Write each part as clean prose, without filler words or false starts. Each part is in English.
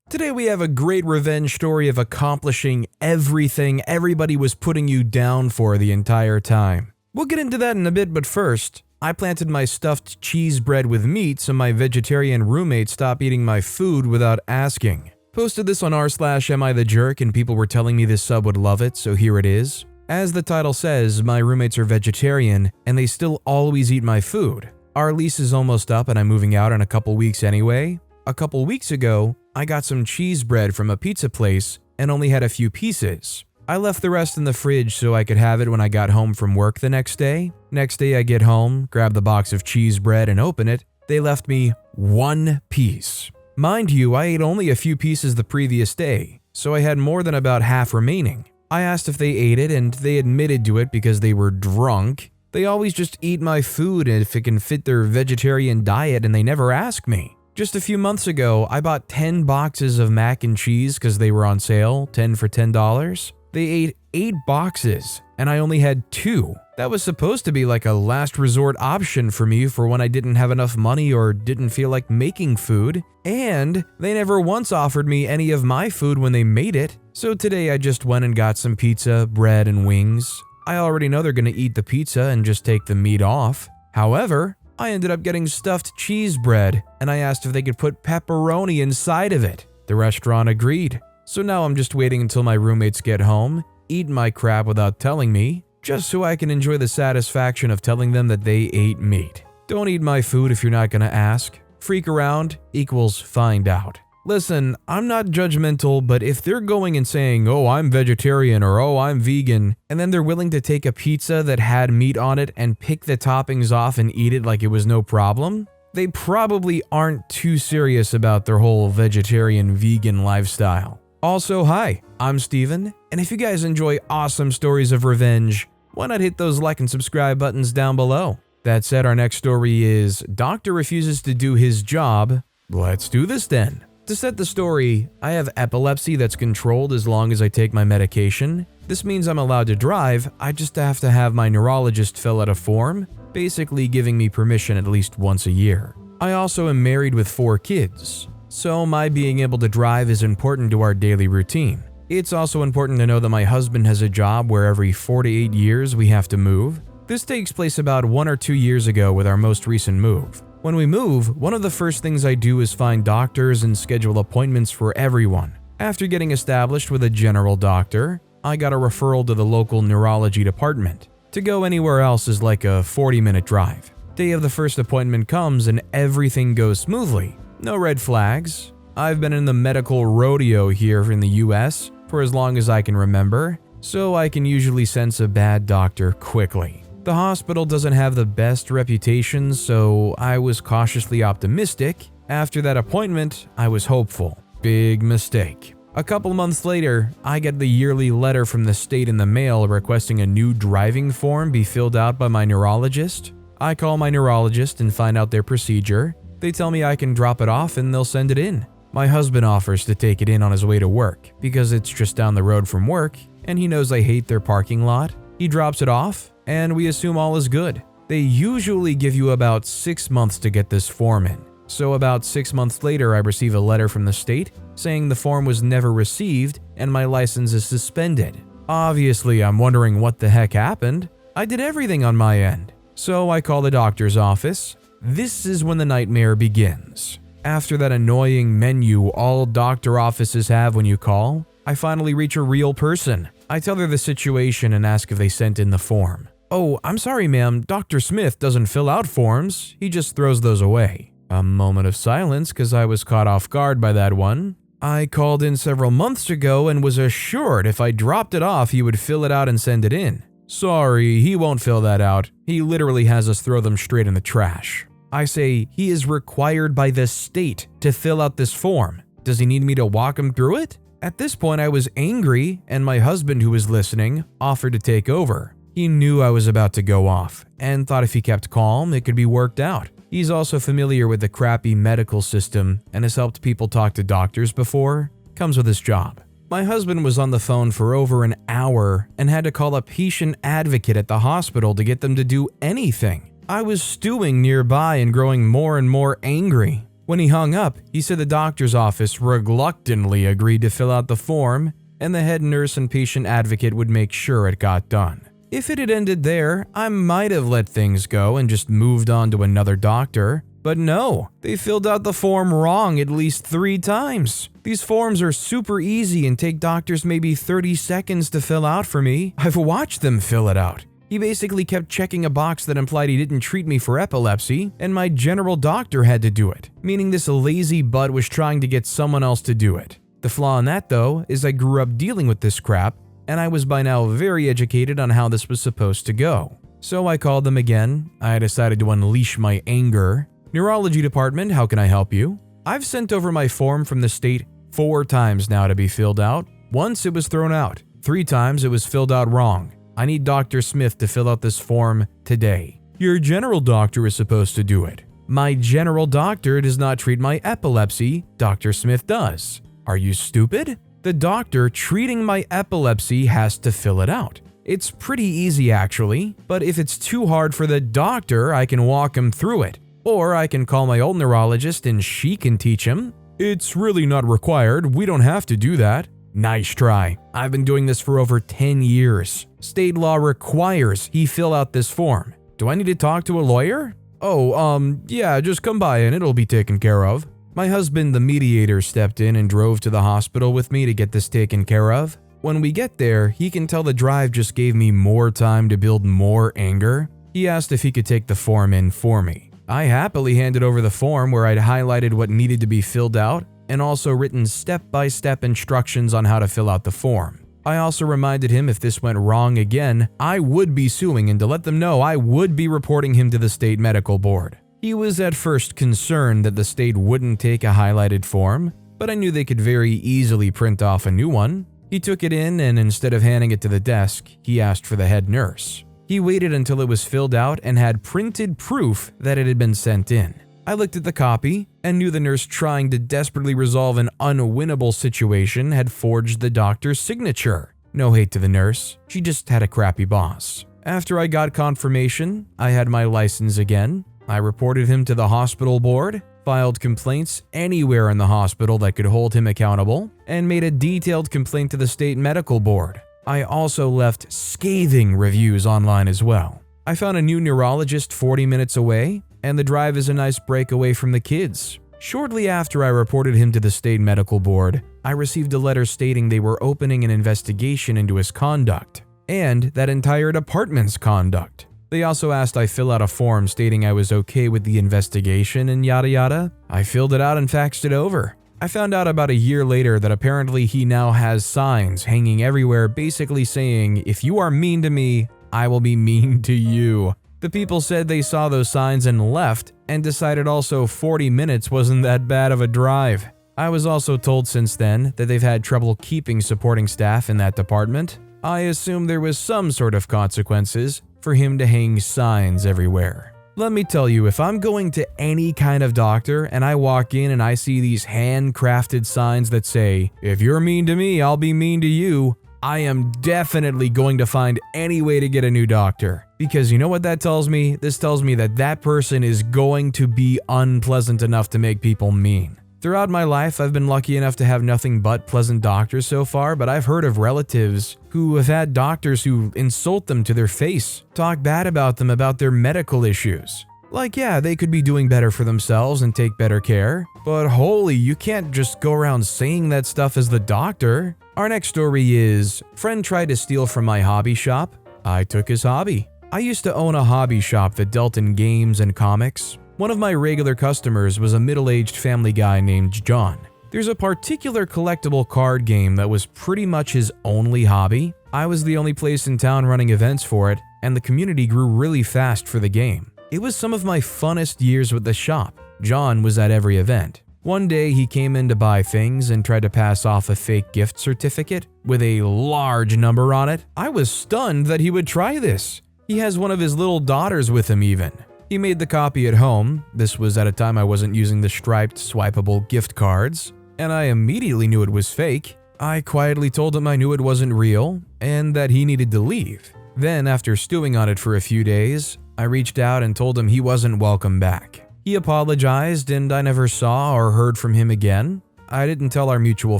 Today we have a great revenge story of accomplishing everything everybody was putting you down for the entire time. We'll get into that in a bit, but first, I planted my stuffed cheese bread with meat so my vegetarian roommate stopped eating my food without asking. Posted this on r/AmITheJerk and people were telling me this sub would love it, so here it is. As the title says, my roommates are vegetarian and they still always eat my food. Our lease is almost up and I'm moving out in a couple weeks anyway. A couple weeks ago, I got some cheese bread from a pizza place and only had a few pieces. I left the rest in the fridge so I could have it when I got home from work the next day. Next day I get home, grab the box of cheese bread and open it. They left me one piece. Mind you, I ate only a few pieces the previous day, so I had more than about half remaining. I asked if they ate it and they admitted to it because they were drunk. They always just eat my food if it can fit their vegetarian diet and they never ask me. Just a few months ago, I bought 10 boxes of mac and cheese because they were on sale, 10 for $10. They ate 8 boxes and I only had 2. That was supposed to be like a last resort option for me for when I didn't have enough money or didn't feel like making food. And they never once offered me any of my food when they made it. So today I just went and got some pizza, bread, and wings. I already know they're gonna eat the pizza and just take the meat off. However, I ended up getting stuffed cheese bread and I asked if they could put pepperoni inside of it. The restaurant agreed. So now I'm just waiting until my roommates get home, eat my crap without telling me, just so I can enjoy the satisfaction of telling them that they ate meat. Don't eat my food if you're not gonna ask. Freak around equals find out. Listen, I'm not judgmental, but if they're going and saying, oh, I'm vegetarian or oh, I'm vegan, and then they're willing to take a pizza that had meat on it and pick the toppings off and eat it like it was no problem, they probably aren't too serious about their whole vegetarian-vegan lifestyle. Also, hi, I'm Steven, and if you guys enjoy awesome stories of revenge, why not hit those like and subscribe buttons down below? That said, our next story is Doctor Refuses to Do His Job. Let's do this then. To set the story, I have epilepsy that's controlled as long as I take my medication. This means I'm allowed to drive, I just have to have my neurologist fill out a form, basically giving me permission at least once a year. I also am married with 4 kids, so my being able to drive is important to our daily routine. It's also important to know that my husband has a job where every 4 to 8 years we have to move. This takes place about 1 or 2 years ago with our most recent move. When we move, one of the first things I do is find doctors and schedule appointments for everyone. After getting established with a general doctor, I got a referral to the local neurology department. To go anywhere else is like a 40-minute drive. Day of the first appointment comes and everything goes smoothly. No red flags. I've been in the medical rodeo here in the US for as long as I can remember, so I can usually sense a bad doctor quickly. The hospital doesn't have the best reputation, so I was cautiously optimistic. After that appointment, I was hopeful. Big mistake. A couple months later, I get the yearly letter from the state in the mail requesting a new driving form be filled out by my neurologist. I call my neurologist and find out their procedure. They tell me I can drop it off and they'll send it in. My husband offers to take it in on his way to work because it's just down the road from work and he knows I hate their parking lot. He drops it off and we assume all is good. They usually give you about 6 months to get this form in. So about 6 months later, I receive a letter from the state saying the form was never received and my license is suspended. Obviously, I'm wondering what the heck happened. I did everything on my end. So I call the doctor's office. This is when the nightmare begins. After that annoying menu all doctor offices have when you call, I finally reach a real person. I tell her the situation and ask if they sent in the form. Oh, I'm sorry ma'am, Dr. Smith doesn't fill out forms, he just throws those away. A moment of silence because I was caught off guard by that one. I called in several months ago and was assured if I dropped it off he would fill it out and send it in. Sorry, he won't fill that out. He literally has us throw them straight in the trash. I say he is required by the state to fill out this form. Does he need me to walk him through it? At this point I was angry and my husband, who was listening, offered to take over. He knew I was about to go off and thought if he kept calm it could be worked out. He's also familiar with the crappy medical system and has helped people talk to doctors before. Comes with his job. My husband was on the phone for over an hour and had to call a patient advocate at the hospital to get them to do anything. I was stewing nearby and growing more and more angry. When he hung up, he said the doctor's office reluctantly agreed to fill out the form, and the head nurse and patient advocate would make sure it got done. If it had ended there, I might have let things go and just moved on to another doctor. But no, they filled out the form wrong at least 3 times. These forms are super easy and take doctors maybe 30 seconds to fill out for me. I've watched them fill it out. He basically kept checking a box that implied he didn't treat me for epilepsy, and my general doctor had to do it, meaning this lazy butt was trying to get someone else to do it. The flaw in that, though, is I grew up dealing with this crap, and I was by now very educated on how this was supposed to go. So I called them again. I decided to unleash my anger. Neurology department, how can I help you? I've sent over my form from the state 4 times now to be filled out. Once it was thrown out. 3 times it was filled out wrong. I need Dr. Smith to fill out this form today. Your general doctor is supposed to do it. My general doctor does not treat my epilepsy. Dr. Smith does. Are you stupid? The doctor treating my epilepsy has to fill it out. It's pretty easy actually, but if it's too hard for the doctor, I can walk him through it. Or I can call my old neurologist and she can teach him. It's really not required. We don't have to do that. Nice try. I've been doing this for over 10 years. State law requires he fill out this form. Do I need to talk to a lawyer? Oh, yeah, just come by and it'll be taken care of. My husband, the mediator, stepped in and drove to the hospital with me to get this taken care of. When we get there, he can tell the drive just gave me more time to build more anger. He asked if he could take the form in for me. I happily handed over the form where I'd highlighted what needed to be filled out and also written step-by-step instructions on how to fill out the form. I also reminded him if this went wrong again, I would be suing and to let them know I would be reporting him to the state medical board. He was at first concerned that the state wouldn't take a highlighted form, but I knew they could very easily print off a new one. He took it in and instead of handing it to the desk, he asked for the head nurse. He waited until it was filled out and had printed proof that it had been sent in. I looked at the copy and knew the nurse trying to desperately resolve an unwinnable situation had forged the doctor's signature. No hate to the nurse, she just had a crappy boss. After I got confirmation, I had my license again. I reported him to the hospital board, filed complaints anywhere in the hospital that could hold him accountable, and made a detailed complaint to the state medical board. I also left scathing reviews online as well. I found a new neurologist 40 minutes away, and the drive is a nice break away from the kids. Shortly after I reported him to the state medical board, I received a letter stating they were opening an investigation into his conduct, and that entire department's conduct. They also asked I fill out a form stating I was okay with the investigation and yada yada. I filled it out and faxed it over. I found out about a year later that apparently he now has signs hanging everywhere basically saying, if you are mean to me, I will be mean to you. The people said they saw those signs and left, and decided also 40 minutes wasn't that bad of a drive. I was also told since then that they've had trouble keeping supporting staff in that department. I assume there was some sort of consequences for him to hang signs everywhere. Let me tell you, if I'm going to any kind of doctor and I walk in and I see these handcrafted signs that say, if you're mean to me, I'll be mean to you, I am definitely going to find any way to get a new doctor. Because you know what that tells me? This tells me that that person is going to be unpleasant enough to make people mean. Throughout my life, I've been lucky enough to have nothing but pleasant doctors so far, but I've heard of relatives who have had doctors who insult them to their face, talk bad about them about their medical issues. Like, yeah, they could be doing better for themselves and take better care, but holy, you can't just go around saying that stuff as the doctor. Our next story is, friend tried to steal from my hobby shop. I took his hobby. I used to own a hobby shop that dealt in games and comics. One of my regular customers was a middle-aged family guy named John. There's a particular collectible card game that was pretty much his only hobby. I was the only place in town running events for it, and the community grew really fast for the game. It was some of my funnest years with the shop. John was at every event. One day he came in to buy things and tried to pass off a fake gift certificate with a large number on it. I was stunned that he would try this. He has one of his little daughters with him even. He made the copy at home. This was at a time I wasn't using the striped, swipeable gift cards, and I immediately knew it was fake. I quietly told him I knew it wasn't real and that he needed to leave. Then, after stewing on it for a few days, I reached out and told him he wasn't welcome back. He apologized and I never saw or heard from him again. I didn't tell our mutual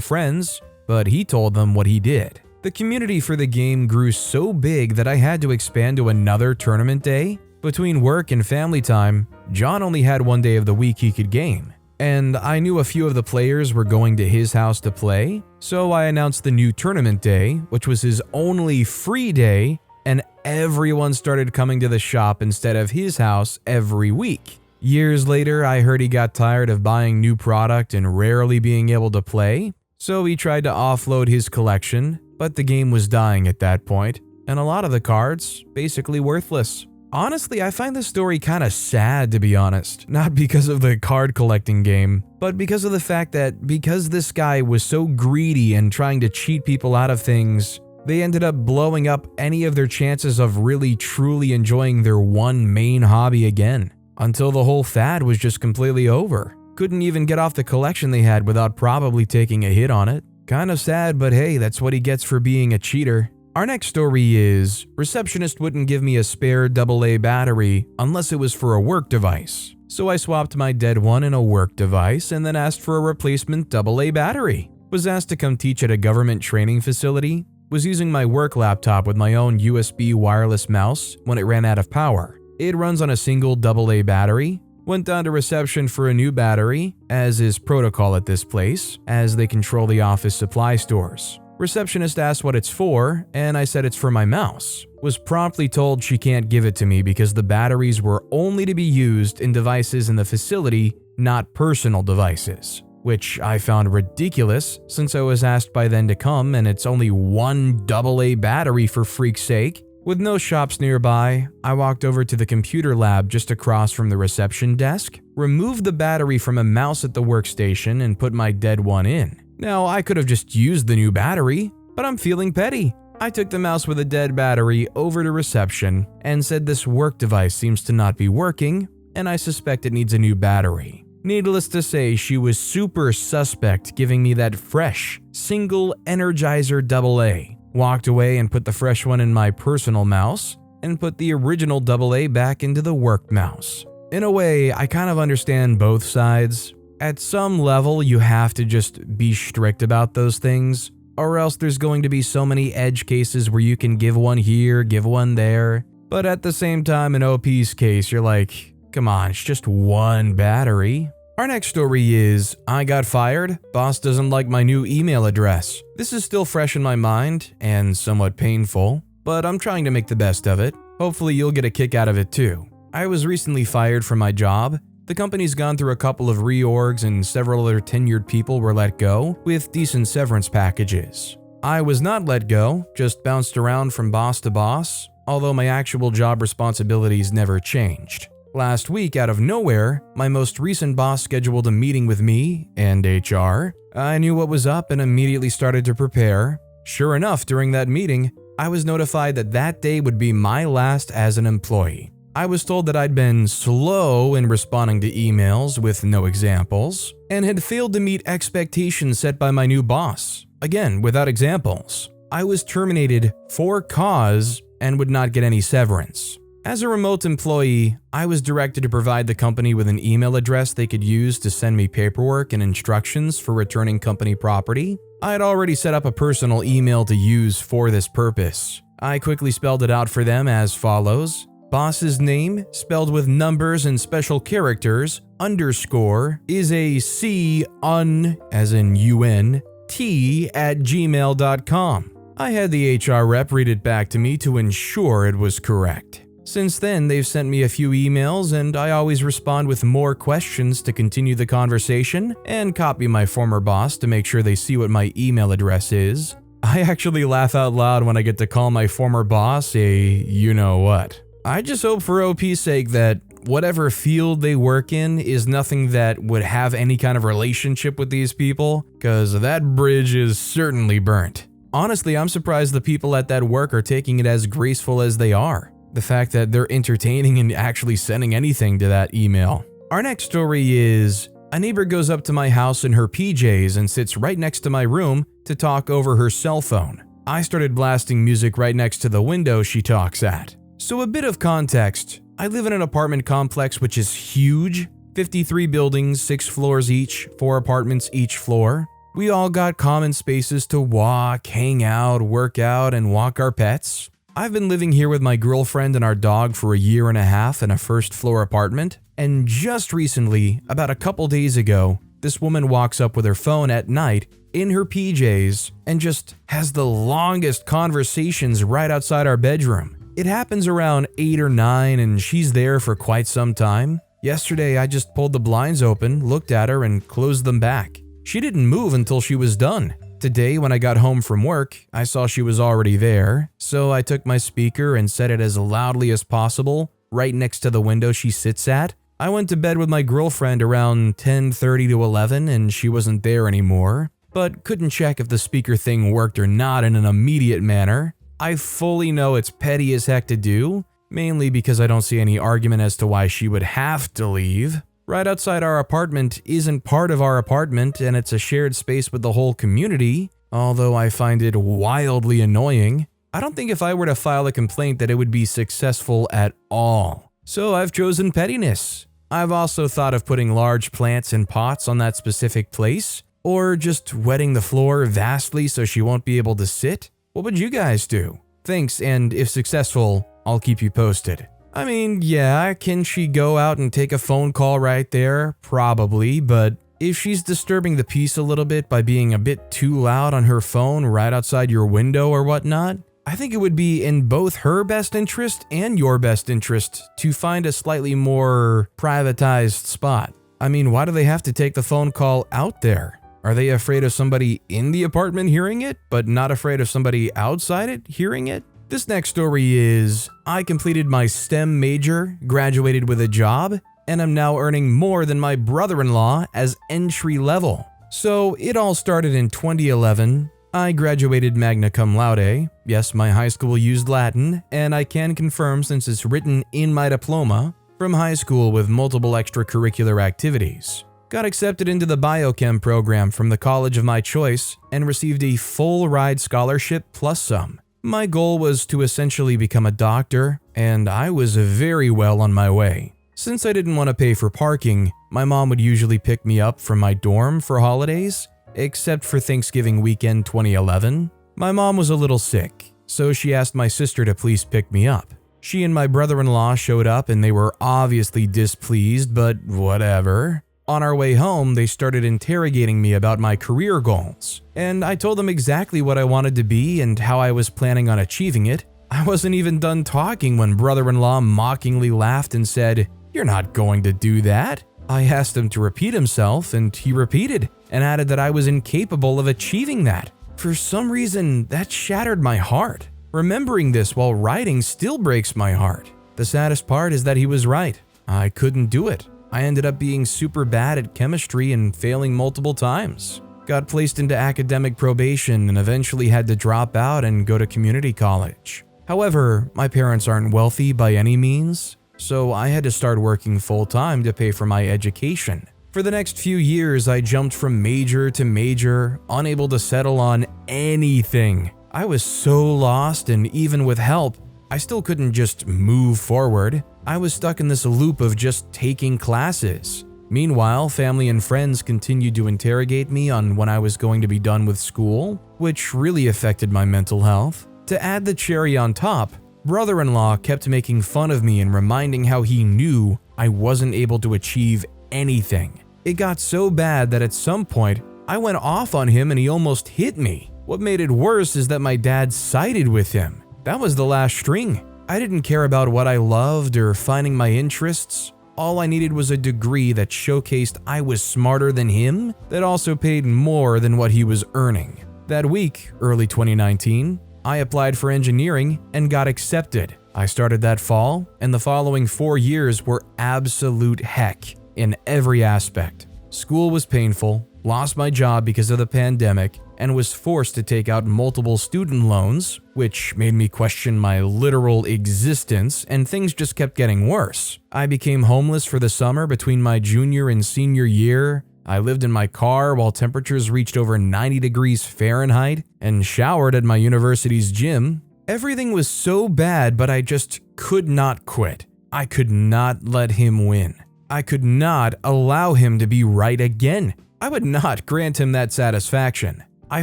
friends, but he told them what he did. The community for the game grew so big that I had to expand to another tournament day. Between work and family time, John only had one day of the week he could game, and I knew a few of the players were going to his house to play, so I announced the new tournament day, which was his only free day, and everyone started coming to the shop instead of his house every week. Years later, I heard he got tired of buying new product and rarely being able to play, so he tried to offload his collection, but the game was dying at that point, and a lot of the cards basically worthless. Honestly, I find this story kinda sad, to be honest. Not because of the card collecting game, but because of the fact that because this guy was so greedy and trying to cheat people out of things, they ended up blowing up any of their chances of really truly enjoying their one main hobby again. Until the whole fad was just completely over. Couldn't even get off the collection they had without probably taking a hit on it. Kind of sad, but hey, that's what he gets for being a cheater. Our next story is, receptionist wouldn't give me a spare AA battery unless it was for a work device. So I swapped my dead one in a work device and then asked for a replacement AA battery. Was asked to come teach at a government training facility. Was using my work laptop with my own USB wireless mouse when it ran out of power. It runs on a single AA battery. Went down to reception for a new battery, as is protocol at this place, as they control the office supply stores. Receptionist asked what it's for, and I said it's for my mouse. Was promptly told she can't give it to me because the batteries were only to be used in devices in the facility, not personal devices. Which I found ridiculous since I was asked by then to come and it's only one AA battery for freak's sake. With no shops nearby, I walked over to the computer lab just across from the reception desk, removed the battery from a mouse at the workstation and put my dead one in. Now, I could have just used the new battery, but I'm feeling petty. I took the mouse with a dead battery over to reception and said this work device seems to not be working, and I suspect it needs a new battery. Needless to say, she was super suspect giving me that fresh, single Energizer AA. Walked away and put the fresh one in my personal mouse, and put the original AA back into the work mouse. In a way, I kind of understand both sides. At some level, you have to just be strict about those things, or else there's going to be so many edge cases where you can give one here, give one there. But at the same time, in OP's case, you're like, come on, it's just one battery. Our next story is, I got fired, boss doesn't like my new email address. This is still fresh in my mind, and somewhat painful, but I'm trying to make the best of it. Hopefully you'll get a kick out of it too. I was recently fired from my job. The company's gone through a couple of reorgs and several other tenured people were let go with decent severance packages. I was not let go, just bounced around from boss to boss, although my actual job responsibilities never changed. Last week, out of nowhere, my most recent boss scheduled a meeting with me and HR. I knew what was up and immediately started to prepare. Sure enough, during that meeting, I was notified that that day would be my last as an employee. I was told that I'd been slow in responding to emails with no examples, and had failed to meet expectations set by my new boss. Again, without examples. I was terminated for cause and would not get any severance. As a remote employee, I was directed to provide the company with an email address they could use to send me paperwork and instructions for returning company property. I had already set up a personal email to use for this purpose. I quickly spelled it out for them as follows. Boss's name, spelled with numbers and special characters, underscore, is a C-un, as in UN, T at gmail.com. I had the HR rep read it back to me to ensure it was correct. Since then, they've sent me a few emails and I always respond with more questions to continue the conversation and copy my former boss to make sure they see what my email address is. I actually laugh out loud when I get to call my former boss a you-know-what. I just hope for OP's sake that whatever field they work in is nothing that would have any kind of relationship with these people, cause that bridge is certainly burnt. Honestly, I'm surprised the people at that work are taking it as graceful as they are. The fact that they're entertaining and actually sending anything to that email. Our next story is, a neighbor goes up to my house in her PJs and sits right next to my room to talk over her cell phone. I started blasting music right next to the window she talks at. So a bit of context, I live in an apartment complex which is huge, 53 buildings, 6 floors each, 4 apartments each floor. We all got common spaces to walk, hang out, work out, and walk our pets. I've been living here with my girlfriend and our dog for a year and a half in a first-floor apartment, and just recently, about a couple days ago, this woman walks up with her phone at night in her PJs and just has the longest conversations right outside our bedroom. It happens around 8 or 9 and she's there for quite some time. Yesterday, I just pulled the blinds open, looked at her, and closed them back. She didn't move until she was done. Today, when I got home from work, I saw she was already there, so I took my speaker and set it as loudly as possible, right next to the window she sits at. I went to bed with my girlfriend around 10:30 to 11 and she wasn't there anymore, but couldn't check if the speaker thing worked or not in an immediate manner. I fully know it's petty as heck to do, mainly because I don't see any argument as to why she would have to leave. Right outside our apartment isn't part of our apartment and it's a shared space with the whole community, although I find it wildly annoying. I don't think if I were to file a complaint that it would be successful at all. So I've chosen pettiness. I've also thought of putting large plants in pots on that specific place, or just wetting the floor vastly so she won't be able to sit. What would you guys do? Thanks, and if successful, I'll keep you posted. I mean, yeah, can she go out and take a phone call right there? Probably, but if she's disturbing the peace a little bit by being a bit too loud on her phone right outside your window or whatnot, I think it would be in both her best interest and your best interest to find a slightly more privatized spot. I mean, why do they have to take the phone call out there? Are they afraid of somebody in the apartment hearing it, but not afraid of somebody outside it hearing it? This next story is, I completed my STEM major, graduated with a job, and I'm now earning more than my brother-in-law as entry level. So it all started in 2011. I graduated magna cum laude. Yes, my high school used Latin, and I can confirm since it's written in my diploma, from high school with multiple extracurricular activities. Got accepted into the biochem program from the college of my choice and received a full ride scholarship plus some. My goal was to essentially become a doctor, and I was very well on my way. Since I didn't want to pay for parking, my mom would usually pick me up from my dorm for holidays, except for Thanksgiving weekend 2011. My mom was a little sick, so she asked my sister to please pick me up. She and my brother-in-law showed up and they were obviously displeased, but whatever. On our way home, they started interrogating me about my career goals, and I told them exactly what I wanted to be and how I was planning on achieving it. I wasn't even done talking when brother-in-law mockingly laughed and said, "You're not going to do that." I asked him to repeat himself, and he repeated, and added that I was incapable of achieving that. For some reason, that shattered my heart. Remembering this while writing still breaks my heart. The saddest part is that he was right. I couldn't do it. I ended up being super bad at chemistry and failing multiple times. Got placed into academic probation and eventually had to drop out and go to community college. However, my parents aren't wealthy by any means, so I had to start working full-time to pay for my education. For the next few years, I jumped from major to major, unable to settle on anything. I was so lost, and even with help, I still couldn't just move forward. I was stuck in this loop of just taking classes. Meanwhile, family and friends continued to interrogate me on when I was going to be done with school, which really affected my mental health. To add the cherry on top, brother-in-law kept making fun of me and reminding how he knew I wasn't able to achieve anything. It got so bad that at some point, I went off on him and he almost hit me. What made it worse is that my dad sided with him. That was the last string. I didn't care about what I loved or finding my interests. All I needed was a degree that showcased I was smarter than him, that also paid more than what he was earning. That week, early 2019, I applied for engineering and got accepted. I started that fall, and the following 4 years were absolute heck in every aspect. School was painful, lost my job because of the pandemic, and was forced to take out multiple student loans, which made me question my literal existence, and things just kept getting worse. I became homeless for the summer between my junior and senior year. I lived in my car while temperatures reached over 90 degrees Fahrenheit and showered at my university's gym. Everything was so bad, but I just could not quit. I could not let him win. I could not allow him to be right again. I would not grant him that satisfaction. I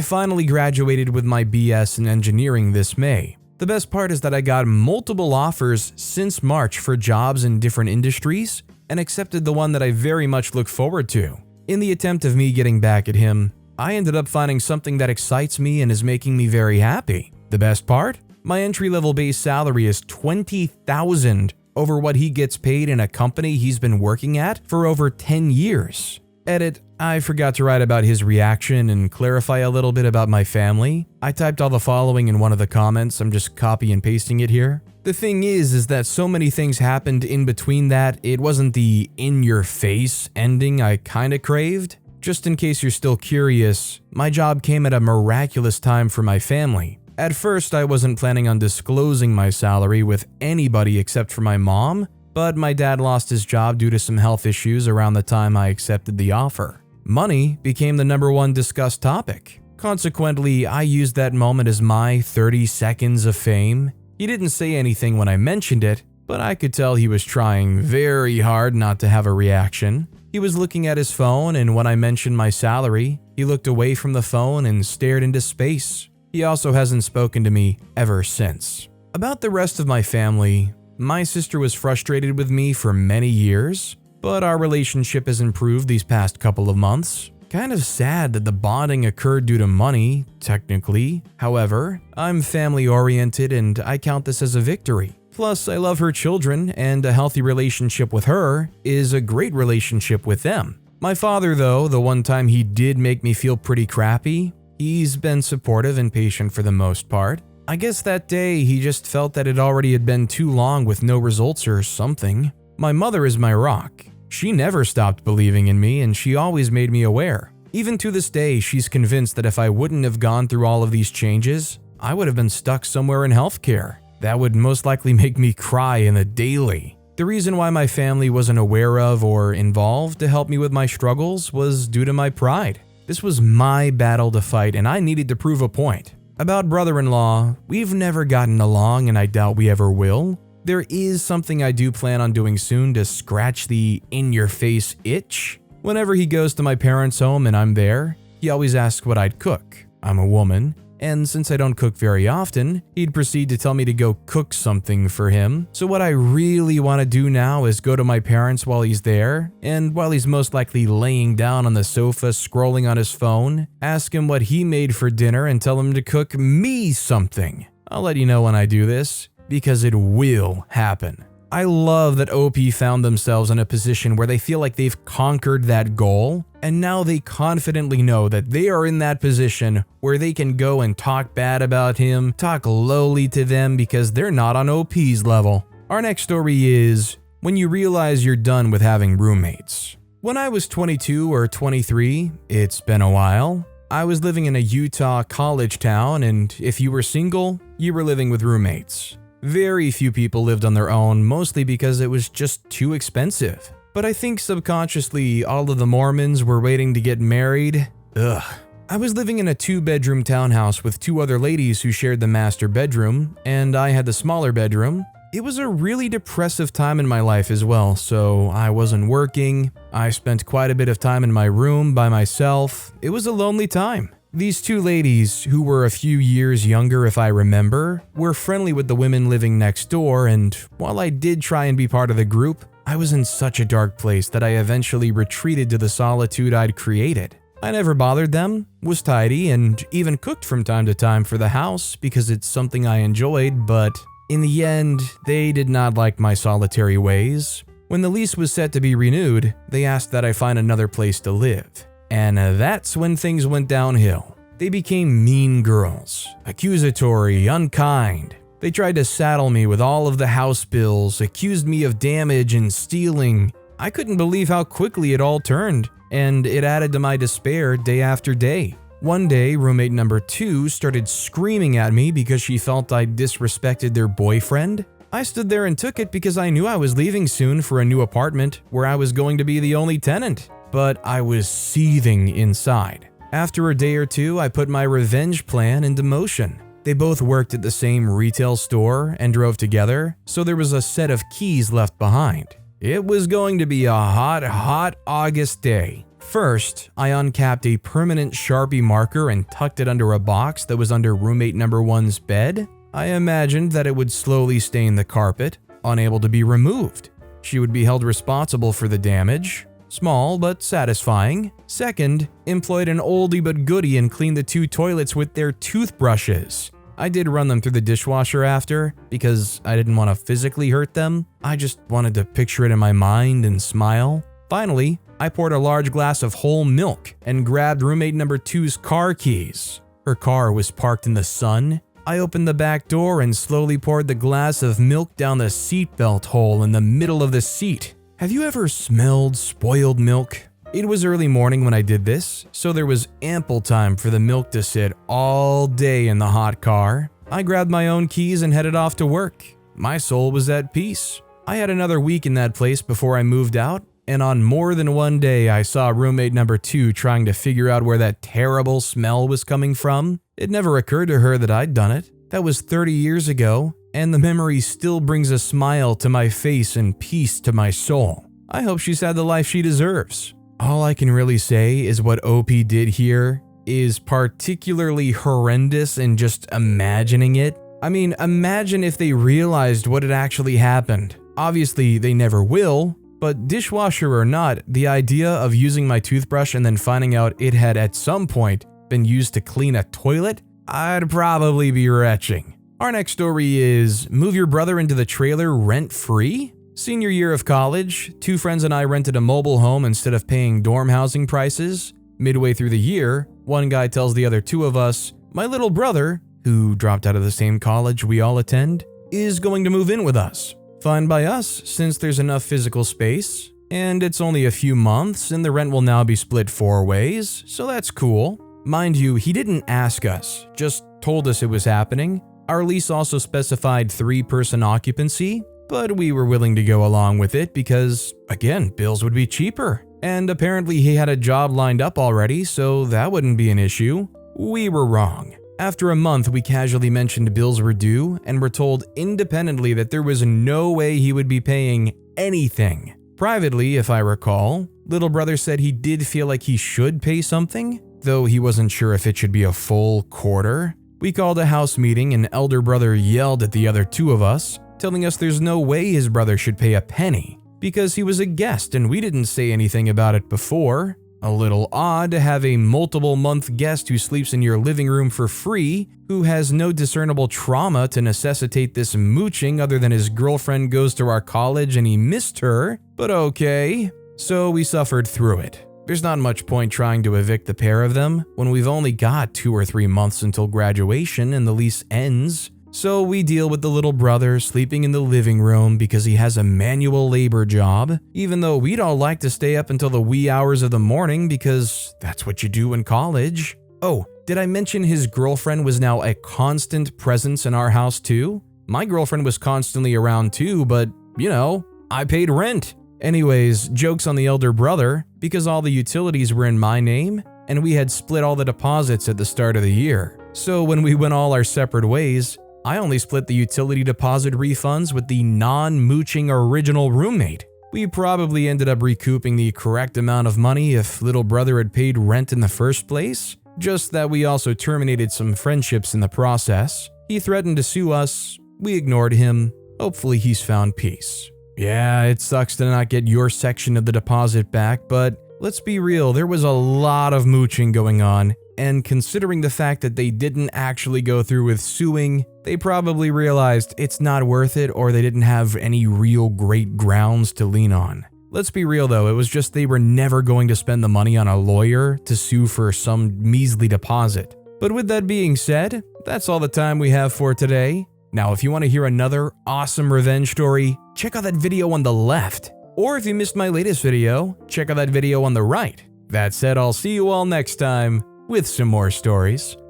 finally graduated with my BS in engineering this May. The best part is that I got multiple offers since March for jobs in different industries and accepted the one that I very much look forward to. In the attempt of me getting back at him, I ended up finding something that excites me and is making me very happy. The best part? My entry-level base salary is $20,000 over what he gets paid in a company he's been working at for over 10 years. Edit, I forgot to write about his reaction and clarify a little bit about my family. I typed all the following in one of the comments, I'm just copy and pasting it here. The thing is that so many things happened in between that it wasn't the in-your-face ending I kinda craved. Just in case you're still curious, my job came at a miraculous time for my family. At first, I wasn't planning on disclosing my salary with anybody except for my mom, but my dad lost his job due to some health issues around the time I accepted the offer. Money became the #1 discussed topic. Consequently, I used that moment as my 30 seconds of fame. He didn't say anything when I mentioned it, but I could tell he was trying very hard not to have a reaction. He was looking at his phone, and when I mentioned my salary, he looked away from the phone and stared into space. He also hasn't spoken to me ever since. About the rest of my family, my sister was frustrated with me for many years, but our relationship has improved these past couple of months. Kind of sad that the bonding occurred due to money, technically. However, I'm family-oriented and I count this as a victory. Plus, I love her children, and a healthy relationship with her is a great relationship with them. My father, though, the one time he did make me feel pretty crappy, he's been supportive and patient for the most part. I guess that day he just felt that it already had been too long with no results or something. My mother is my rock. She never stopped believing in me and she always made me aware. Even to this day, she's convinced that if I wouldn't have gone through all of these changes, I would have been stuck somewhere in healthcare. That would most likely make me cry in the daily. The reason why my family wasn't aware of or involved to help me with my struggles was due to my pride. This was my battle to fight and I needed to prove a point. About brother-in-law, we've never gotten along and I doubt we ever will. There is something I do plan on doing soon to scratch the in-your-face itch. Whenever he goes to my parents' home and I'm there, he always asks what I'd cook. I'm a woman, and since I don't cook very often, he'd proceed to tell me to go cook something for him. So what I really want to do now is go to my parents while he's there, and while he's most likely laying down on the sofa scrolling on his phone, ask him what he made for dinner and tell him to cook me something. I'll let you know when I do this, because it will happen. I love that OP found themselves in a position where they feel like they've conquered that goal, and now they confidently know that they are in that position where they can go and talk bad about him, talk lowly to them because they're not on OP's level. Our next story is when you realize you're done with having roommates. When I was 22 or 23, it's been a while, I was living in a Utah college town, and if you were single, you were living with roommates. Very few people lived on their own, mostly because it was just too expensive. But I think subconsciously all of the Mormons were waiting to get married. Ugh. I was living in a 2-bedroom townhouse with 2 other ladies who shared the master bedroom, and I had the smaller bedroom. It was a really depressive time in my life as well, so I wasn't working. I spent quite a bit of time in my room by myself. It was a lonely time. These 2 ladies, who were a few years younger if I remember, were friendly with the women living next door, and while I did try and be part of the group, I was in such a dark place that I eventually retreated to the solitude I'd created. I never bothered them, was tidy, and even cooked from time to time for the house because it's something I enjoyed, but in the end, they did not like my solitary ways. When the lease was set to be renewed, they asked that I find another place to live. And that's when things went downhill. They became mean girls, accusatory, unkind. They tried to saddle me with all of the house bills, accused me of damage and stealing. I couldn't believe how quickly it all turned, and it added to my despair day after day. One day, roommate number 2 started screaming at me because she felt I disrespected their boyfriend. I stood there and took it because I knew I was leaving soon for a new apartment where I was going to be the only tenant. But I was seething inside. After a day or 2, I put my revenge plan into motion. They both worked at the same retail store and drove together, so there was a set of keys left behind. It was going to be a hot August day. First, I uncapped a permanent Sharpie marker and tucked it under a box that was under roommate number 1's bed. I imagined that it would slowly stain the carpet, unable to be removed. She would be held responsible for the damage. Small but satisfying. Second, employed an oldie but goodie and cleaned the 2 toilets with their toothbrushes. I did run them through the dishwasher after, because I didn't want to physically hurt them. I just wanted to picture it in my mind and smile. Finally, I poured a large glass of whole milk and grabbed roommate number 2's car keys. Her car was parked in the sun. I opened the back door and slowly poured the glass of milk down the seatbelt hole in the middle of the seat. Have you ever smelled spoiled milk? It was early morning when I did this, so there was ample time for the milk to sit all day in the hot car. I grabbed my own keys and headed off to work. My soul was at peace. I had another week in that place before I moved out, and on more than one day I saw roommate number 2 trying to figure out where that terrible smell was coming from. It never occurred to her that I'd done it. That was 30 years ago, and the memory still brings a smile to my face and peace to my soul. I hope she's had the life she deserves. All I can really say is what OP did here is particularly horrendous in just imagining it. I mean, imagine if they realized what had actually happened. Obviously, they never will, but dishwasher or not, the idea of using my toothbrush and then finding out it had at some point been used to clean a toilet, I'd probably be retching. Our next story is move your brother into the trailer rent-free? Senior year of college, 2 friends and I rented a mobile home instead of paying dorm housing prices. Midway through the year, one guy tells the other 2 of us, my little brother, who dropped out of the same college we all attend, is going to move in with us. Fine by us, since there's enough physical space, and it's only a few months and the rent will now be split 4 ways, so that's cool. Mind you, he didn't ask us, just told us it was happening. Our lease also specified 3-person occupancy, but we were willing to go along with it because, again, bills would be cheaper. And apparently he had a job lined up already, so that wouldn't be an issue. We were wrong. After a month, we casually mentioned bills were due and were told independently that there was no way he would be paying anything. Privately, if I recall, little brother said he did feel like he should pay something, though he wasn't sure if it should be a full quarter. We called a house meeting and elder brother yelled at the other 2 of us, telling us there's no way his brother should pay a penny because he was a guest and we didn't say anything about it before. A little odd to have a multiple-month guest who sleeps in your living room for free, who has no discernible trauma to necessitate this mooching other than his girlfriend goes to our college and he missed her, but okay. So we suffered through it. There's not much point trying to evict the pair of them when we've only got 2 or 3 months until graduation and the lease ends. So we deal with the little brother sleeping in the living room because he has a manual labor job, even though we'd all like to stay up until the wee hours of the morning because that's what you do in college. Oh, did I mention his girlfriend was now a constant presence in our house too? My girlfriend was constantly around too, but, you know, I paid rent. Anyways, jokes on the elder brother, because all the utilities were in my name, and we had split all the deposits at the start of the year. So when we went all our separate ways, I only split the utility deposit refunds with the non-mooching original roommate. We probably ended up recouping the correct amount of money if little brother had paid rent in the first place, just that we also terminated some friendships in the process. He threatened to sue us, we ignored him, hopefully he's found peace. Yeah, it sucks to not get your section of the deposit back, but let's be real, there was a lot of mooching going on, and considering the fact that they didn't actually go through with suing, they probably realized it's not worth it or they didn't have any real great grounds to lean on. Let's be real though, it was just they were never going to spend the money on a lawyer to sue for some measly deposit. But with that being said, that's all the time we have for today. Now, if you want to hear another awesome revenge story, check out that video on the left. Or if you missed my latest video, check out that video on the right. That said, I'll see you all next time with some more stories.